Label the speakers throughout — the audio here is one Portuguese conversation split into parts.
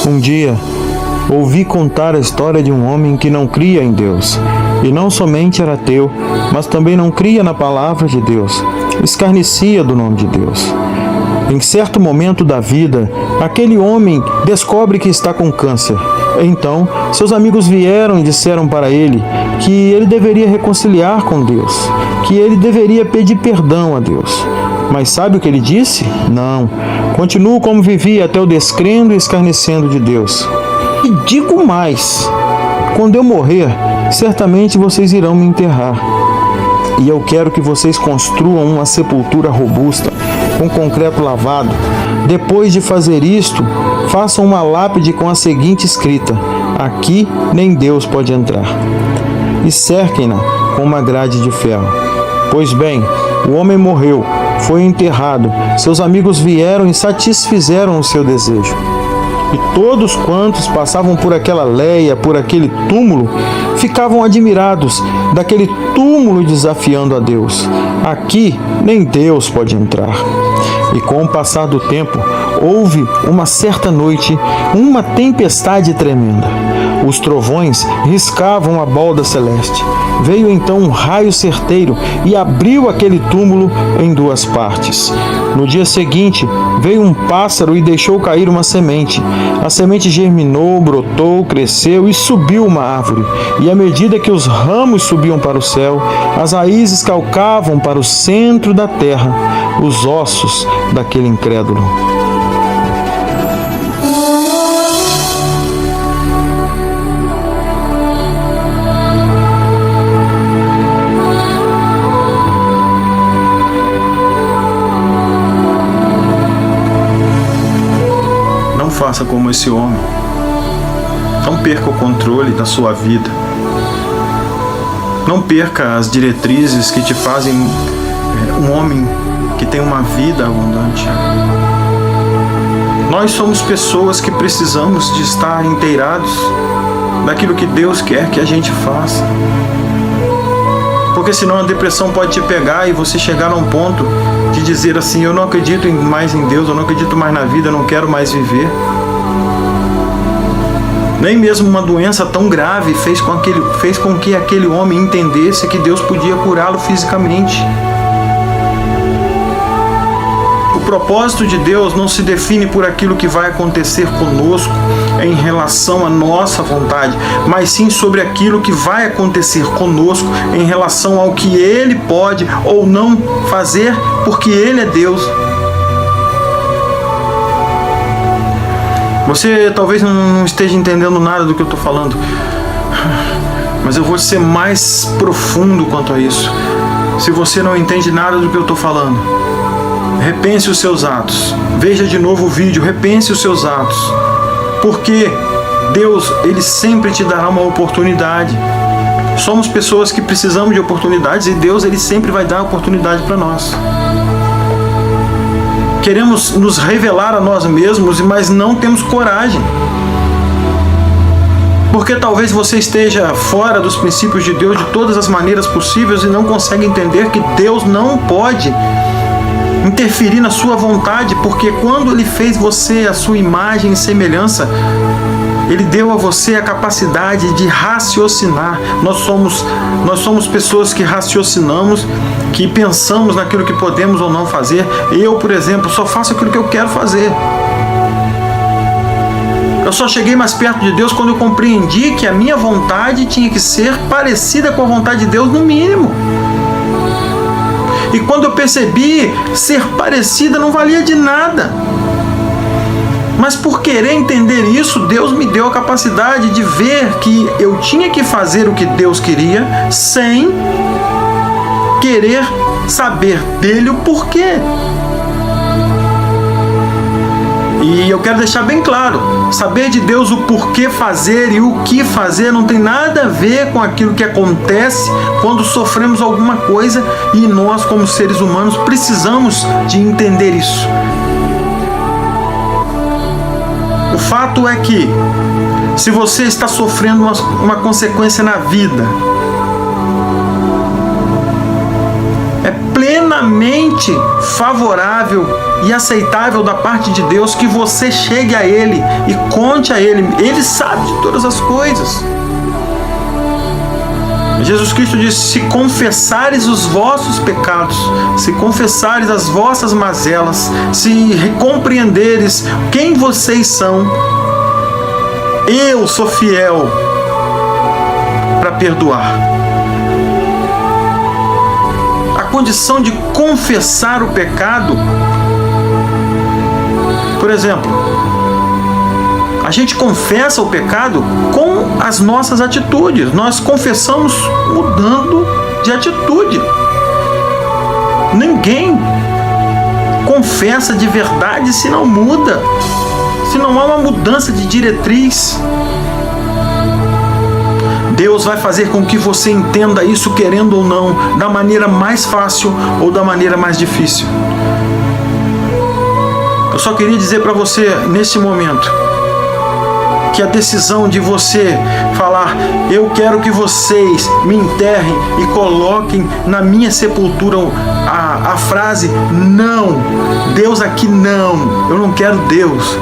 Speaker 1: Um dia, ouvi contar a história de um homem que não cria em Deus. E não somente era ateu, mas também não cria na palavra de Deus. Escarnecia do nome de Deus. Em certo momento da vida, aquele homem descobre que está com câncer. Então, seus amigos vieram e disseram para ele que ele deveria reconciliar com Deus, que ele deveria pedir perdão a Deus. Mas sabe o que ele disse? Não. Continuo como vivia até o descrendo e escarnecendo de Deus. E digo mais: quando eu morrer, certamente vocês irão me enterrar. E eu quero que vocês construam uma sepultura robusta, com concreto lavado. Depois de fazer isto, façam uma lápide com a seguinte escrita: aqui nem Deus pode entrar. E cerquem-na com uma grade de ferro. Pois bem, o homem morreu, foi enterrado, seus amigos vieram e satisfizeram o seu desejo. E todos quantos passavam por aquela leia, por aquele túmulo, ficavam admirados daquele túmulo desafiando a Deus. Aqui nem Deus pode entrar. E com o passar do tempo, houve uma certa noite uma tempestade tremenda. Os trovões riscavam a bolda celeste. Veio então um raio certeiro e abriu aquele túmulo em duas partes. No dia seguinte, veio um pássaro e deixou cair uma semente. A semente germinou, brotou, cresceu e subiu uma árvore. E à medida que os ramos subiam para o céu, as raízes calcavam para o centro da terra os ossos daquele incrédulo. Faça como esse homem. Não perca o controle da sua vida. Não perca as diretrizes que te fazem um homem que tem uma vida abundante. Nós somos pessoas que precisamos de estar inteirados daquilo que Deus quer que a gente faça. Porque senão a depressão pode te pegar e você chegar a um ponto de dizer assim: eu não acredito mais em Deus, eu não acredito mais na vida, eu não quero mais viver. Nem mesmo uma doença tão grave fez com que aquele homem entendesse que Deus podia curá-lo fisicamente. O propósito de Deus não se define por aquilo que vai acontecer conosco em relação à nossa vontade, mas sim sobre aquilo que vai acontecer conosco em relação ao que Ele pode ou não fazer, porque Ele é Deus. Você talvez não esteja entendendo nada do que eu estou falando, mas eu vou ser mais profundo quanto a isso. Se você não entende nada do que eu estou falando, repense os seus atos. Veja de novo o vídeo, repense os seus atos. Porque Deus, Ele sempre te dará uma oportunidade. Somos pessoas que precisamos de oportunidades e Deus, Ele sempre vai dar oportunidade para nós. Queremos nos revelar a nós mesmos, mas não temos coragem. Porque talvez você esteja fora dos princípios de Deus de todas as maneiras possíveis e não consegue entender que Deus não pode interferir na sua vontade, porque quando Ele fez você a sua imagem e semelhança, Ele deu a você a capacidade de raciocinar. Nós somos pessoas que raciocinamos, que pensamos naquilo que podemos ou não fazer. Eu, por exemplo, só faço aquilo que eu quero fazer. Eu só cheguei mais perto de Deus quando eu compreendi que a minha vontade tinha que ser parecida com a vontade de Deus, no mínimo. E quando eu percebi ser parecida não valia de nada. Mas por querer entender isso, Deus me deu a capacidade de ver que eu tinha que fazer o que Deus queria, sem querer saber dele o porquê. E eu quero deixar bem claro, saber de Deus o porquê fazer e o que fazer não tem nada a ver com aquilo que acontece quando sofremos alguma coisa, e nós, como seres humanos, precisamos de entender isso. O fato é que, se você está sofrendo uma consequência na vida, é plenamente favorável e aceitável da parte de Deus que você chegue a Ele e conte a Ele. Ele sabe de todas as coisas. Jesus Cristo disse: se confessares os vossos pecados, se confessares as vossas mazelas, se compreenderes quem vocês são, eu sou fiel para perdoar. A condição de confessar o pecado, por exemplo, a gente confessa o pecado com as nossas atitudes. Nós confessamos mudando de atitude. Ninguém confessa de verdade se não muda, se não há uma mudança de diretriz. Deus vai fazer com que você entenda isso, querendo ou não, da maneira mais fácil ou da maneira mais difícil. Eu só queria dizer para você, nesse momento, que a decisão de você falar: eu quero que vocês me enterrem e coloquem na minha sepultura a frase não, Deus aqui não, eu não quero Deus.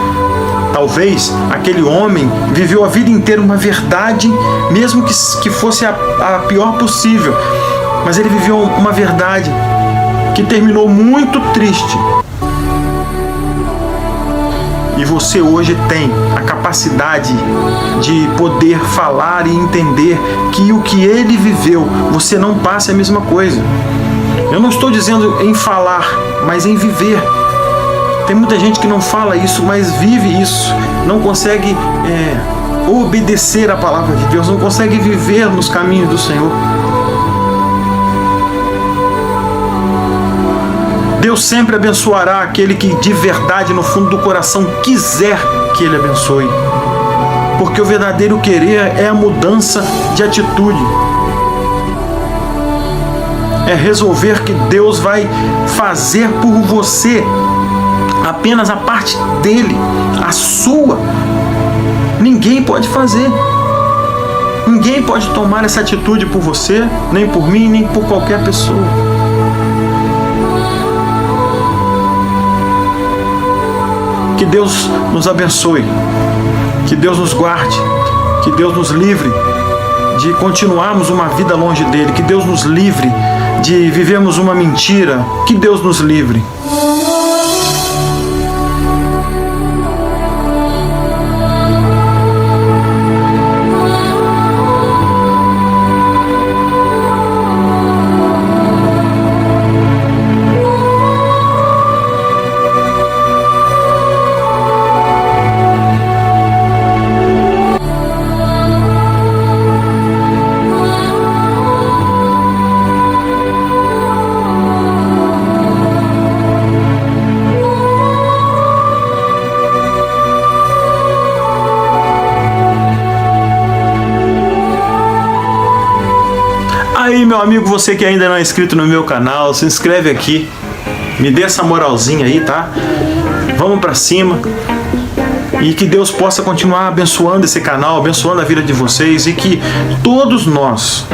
Speaker 1: Talvez aquele homem viveu a vida inteira uma verdade, mesmo que fosse a pior possível, mas ele viveu uma verdade que terminou muito triste. E você hoje tem a capacidade de poder falar e entender que o que ele viveu, você não passa a mesma coisa. Eu não estou dizendo em falar, mas em viver. Tem muita gente que não fala isso, mas vive isso. Não consegue obedecer a palavra de Deus, não consegue viver nos caminhos do Senhor. Deus sempre abençoará aquele que de verdade, no fundo do coração, quiser que Ele abençoe. Porque o verdadeiro querer é a mudança de atitude. É resolver que Deus vai fazer por você apenas a parte dele, a sua. Ninguém pode fazer. Ninguém pode tomar essa atitude por você, nem por mim, nem por qualquer pessoa. Que Deus nos abençoe, que Deus nos guarde, que Deus nos livre de continuarmos uma vida longe dele, que Deus nos livre de vivermos uma mentira, que Deus nos livre. Aí, meu amigo, você que ainda não é inscrito no meu canal, se inscreve aqui, me dê essa moralzinha aí, tá? Vamos pra cima. E que Deus possa continuar abençoando esse canal, abençoando a vida de vocês, e que todos nós,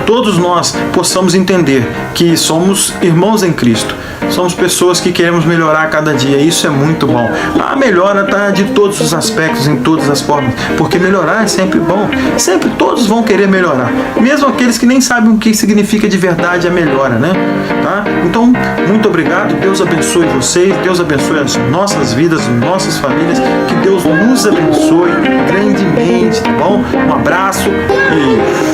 Speaker 1: todos nós possamos entender que somos irmãos em Cristo. Somos pessoas que queremos melhorar a cada dia. Isso é muito bom. A melhora está de todos os aspectos, em todas as formas. Porque melhorar é sempre bom. Sempre todos vão querer melhorar. Mesmo aqueles que nem sabem o que significa de verdade a melhora, né? Tá? Então, muito obrigado. Deus abençoe vocês. Deus abençoe as nossas vidas, nossas famílias. Que Deus nos abençoe grandemente, tá bom? Um abraço e